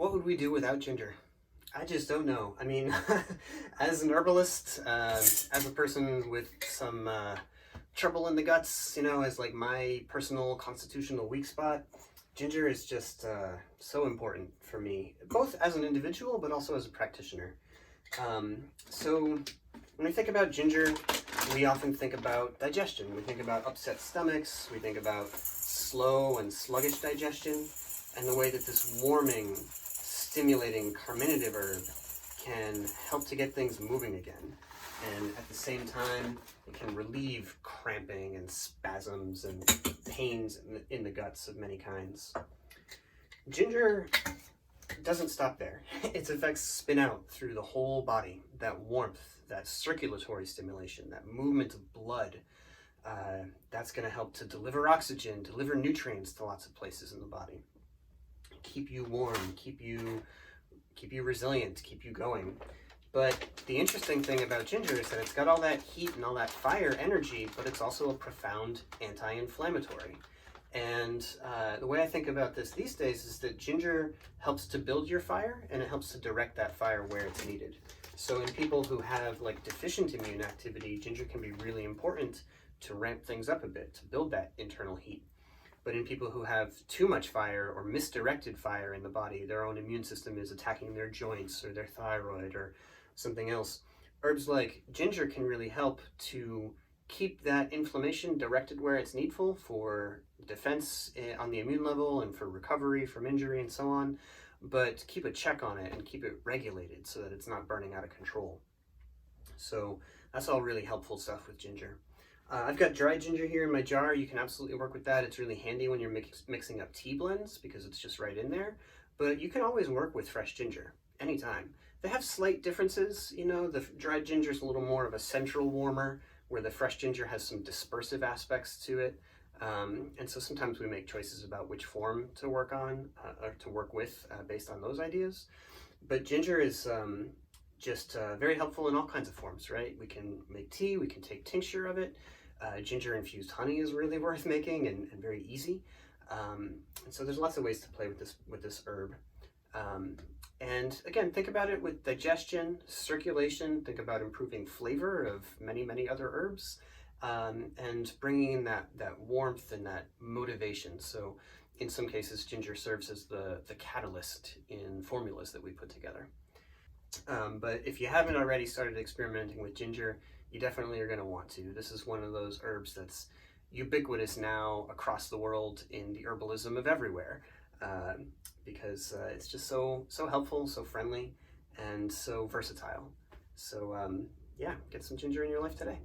What would we do without ginger? I just don't know. I mean, as an herbalist, as a person with some trouble in the guts, as like my personal constitutional weak spot, ginger is just so important for me, both as an individual but also as a practitioner. So when we think about ginger, we often think about digestion. We think about upset stomachs. We think about slow and sluggish digestion, and the way that this warming, stimulating carminative herb can help to get things moving again. And at the same time, it can relieve cramping and spasms and pains in the guts of many kinds. Ginger doesn't stop there. Its effects spin out through the whole body. That warmth, that circulatory stimulation, that movement of blood, that's going to help to deliver oxygen, deliver nutrients to lots of places in the body. Keep you warm, keep you resilient, keep you going. But the interesting thing about ginger is that it's got all that heat and all that fire energy, but it's also a profound anti-inflammatory. And the way I think about this these days is that ginger helps to build your fire, and it helps to direct that fire where it's needed. So in people who have like deficient immune activity, ginger can be really important to ramp things up a bit, to build that internal heat. But in people who have too much fire or misdirected fire in the body, their own immune system is attacking their joints or their thyroid or something else, herbs like ginger can really help to keep that inflammation directed where it's needful for defense on the immune level and for recovery from injury and so on, but keep a check on it and keep it regulated so that it's not burning out of control. So that's all really helpful stuff with ginger. I've got dried ginger here in my jar. You can absolutely work with that. It's really handy when you're mixing up tea blends because it's just right in there. But you can always work with fresh ginger anytime. They have slight differences. The dried ginger is a little more of a central warmer, where the fresh ginger has some dispersive aspects to it. And so sometimes we make choices about which form to work on or to work with based on those ideas. But ginger is just very helpful in all kinds of forms, right? We can make tea, we can take tincture of it. Ginger infused honey is really worth making and very easy. And so there's lots of ways to play with this herb. And again, think about it with digestion, circulation, think about improving flavor of many, many other herbs, and bringing in that warmth and that motivation. So in some cases, ginger serves as the catalyst in formulas that we put together. But if you haven't already started experimenting with ginger, you definitely are going to want to. This is one of those herbs that's ubiquitous now across the world in the herbalism of everywhere, because it's just so helpful, so friendly, and so versatile. So yeah, get some ginger in your life today.